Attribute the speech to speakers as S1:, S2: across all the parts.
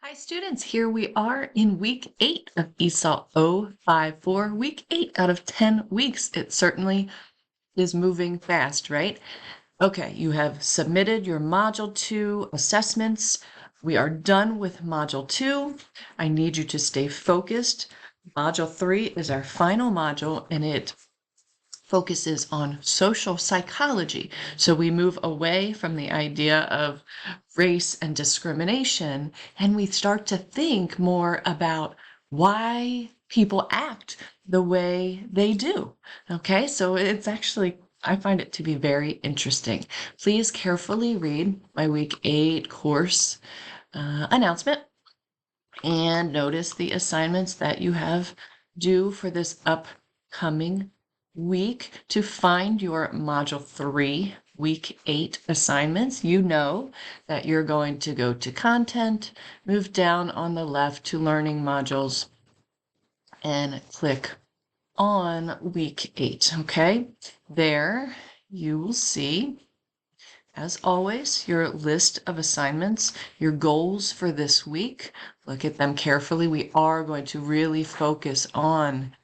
S1: Hi students, here we are in week 8 of ESOL 054, week 8 out of 10 weeks. It certainly is moving fast, right? Okay, you have submitted your Module 2 assessments. We are done with Module 2. I need you to stay focused. Module 3 is our final module and it focuses on social psychology. So we move away from the idea of race and discrimination, and we start to think more about why people act the way they do. Okay, so it's actually, I find it to be very interesting. Please carefully read my week 8 course announcement and notice the assignments that you have due for this upcoming week. To find your Module 3 Week 8 assignments, you know that you're going to go to Content, move down on the left to Learning Modules, and click on Week 8, okay? There you will see, as always, your list of assignments, your goals for this week. Look at them carefully. We are going to really focus on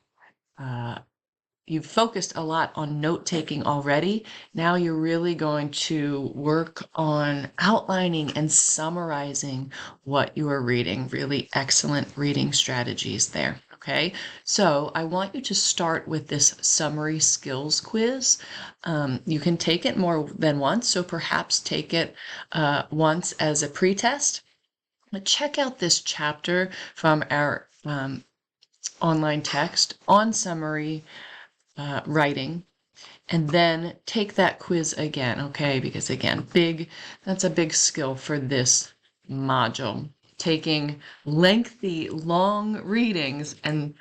S1: you've focused a lot on note-taking already. Now you're really going to work on outlining and summarizing what you are reading. Really excellent reading strategies there. Okay, so I want you to start with this summary skills quiz. You can take it more than once, so perhaps take it once as a pretest. But check out this chapter from our online text on summary writing, and then take that quiz again, okay? Because again, that's a big skill for this module. Taking lengthy, long readings and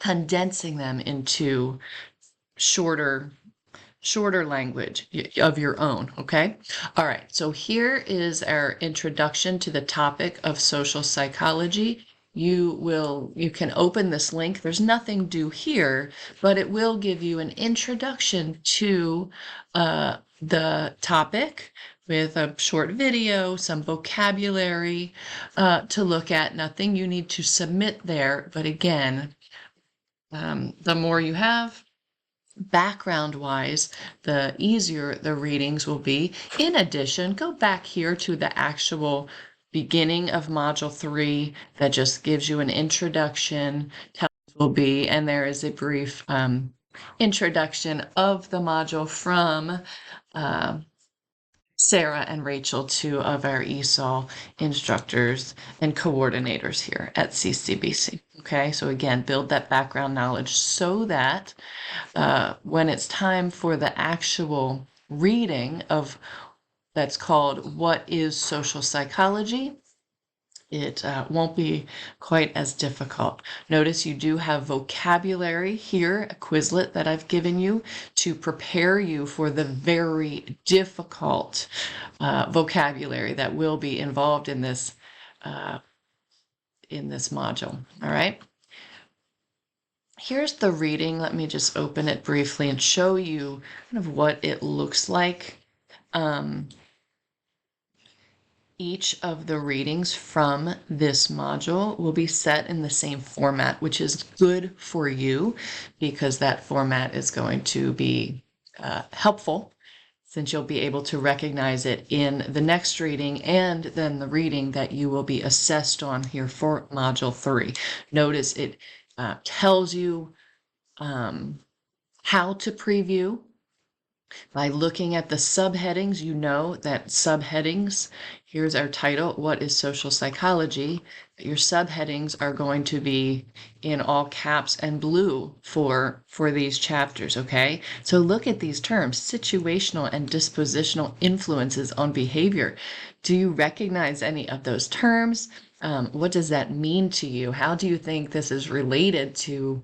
S1: condensing them into shorter language of your own, okay? All right, so here is our introduction to the topic of social psychology. You can open this link. There's nothing due here, but it will give you an introduction to the topic with a short video, some vocabulary to look at. Nothing you need to submit there, but again, the more you have, background-wise, the easier the readings will be. In addition, go back here to the actual beginning of Module 3 that just gives you an introduction, tells will be, and there is a brief introduction of the module from Sarah and Rachel, two of our ESOL instructors and coordinators here at CCBC. Okay, so again, build that background knowledge so that when it's time for the actual reading of that's called What is Social Psychology, it won't be quite as difficult. Notice you do have vocabulary here, a Quizlet that I've given you to prepare you for the very difficult vocabulary that will be involved in this module. All right. Here's the reading. Let me just open it briefly and show you kind of what it looks like. Each of the readings from this module will be set in the same format, which is good for you because that format is going to be helpful since you'll be able to recognize it in the next reading and then the reading that you will be assessed on here for Module 3. Notice it tells you how to preview. By looking at the subheadings, you know that subheadings, here's our title, What is Social Psychology? Your subheadings are going to be in all caps and blue for these chapters, okay? So look at these terms, situational and dispositional influences on behavior. Do you recognize any of those terms? What does that mean to you? How do you think this is related to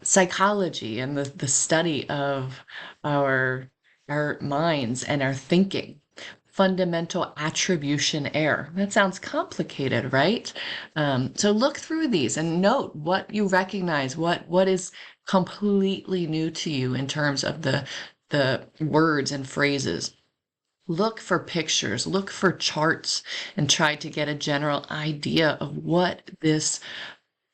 S1: psychology and the study of our minds and our thinking? Fundamental attribution error. That sounds complicated, right? So look through these and note what you recognize, what is completely new to you in terms of the words and phrases. look for pictures, look for charts, and try to get a general idea of what this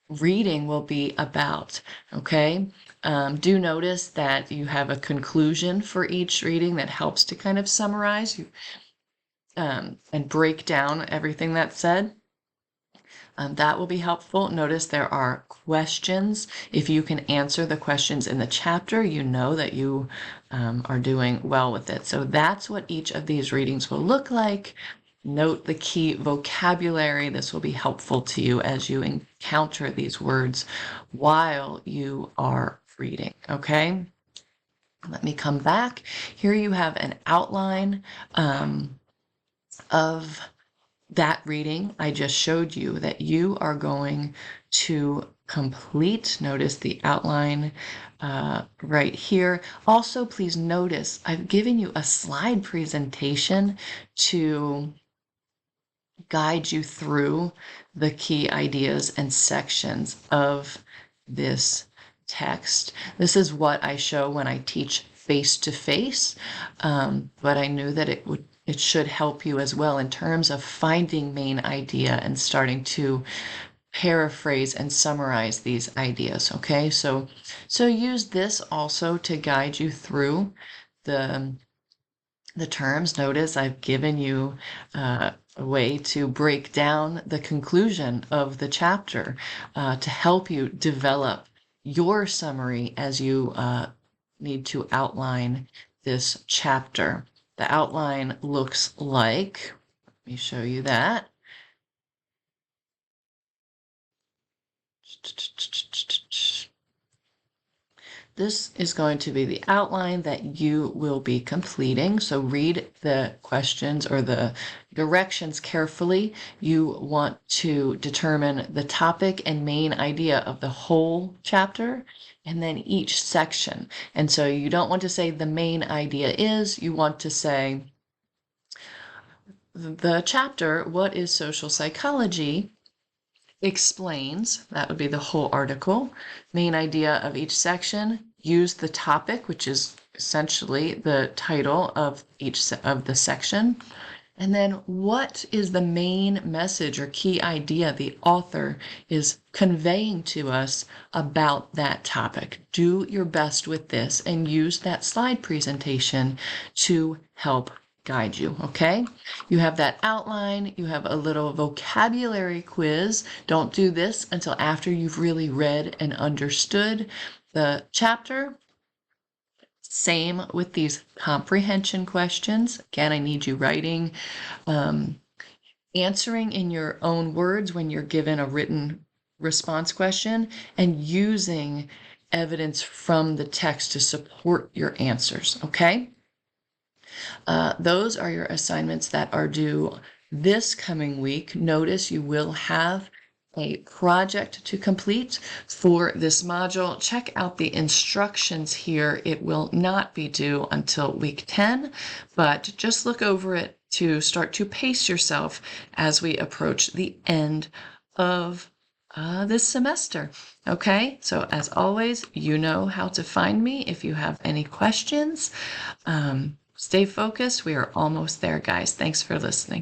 S1: reading will be about, okay? Do notice that you have a conclusion for each reading that helps to kind of summarize and break down everything that's said. That will be helpful. Notice there are questions. If you can answer the questions in the chapter, you know that you are doing well with it. So that's what each of these readings will look like. Note the key vocabulary. This will be helpful to you as you encounter these words while you are reading, okay? Let me come back. Here you have an outline of that reading I just showed you that you are going to complete. Notice the outline right here. Also, please notice I've given you a slide presentation to guide you through the key ideas and sections of this text. This is what I show when I teach face-to-face, but I knew that it should help you as well in terms of finding main idea and starting to paraphrase and summarize these ideas, okay? So use this also to guide you through the terms. Notice I've given you a way to break down the conclusion of the chapter to help you develop your summary as you need to outline this chapter. The outline looks like, let me show you that. This is going to be the outline that you will be completing. So read the questions or the directions carefully. You want to determine the topic and main idea of the whole chapter and then each section. And so you don't want to say the main idea is, you want to say the chapter, What is Social Psychology? Explains, that would be the whole article, main idea of each section, use the topic, which is essentially the title of each of the section, and then what is the main message or key idea the author is conveying to us about that topic. Do your best with this and use that slide presentation to help guide you, okay? You have that outline, you have a little vocabulary quiz. Don't do this until after you've really read and understood the chapter. Same with these comprehension questions. Again, I need you writing, answering in your own words when you're given a written response question, and using evidence from the text to support your answers, okay? Those are your assignments that are due this coming week. Notice you will have a project to complete for this module. Check out the instructions here. It will not be due until week 10, but just look over it to start to pace yourself as we approach the end of this semester. Okay, so as always, you know how to find me if you have any questions. Stay focused. We are almost there, guys. Thanks for listening.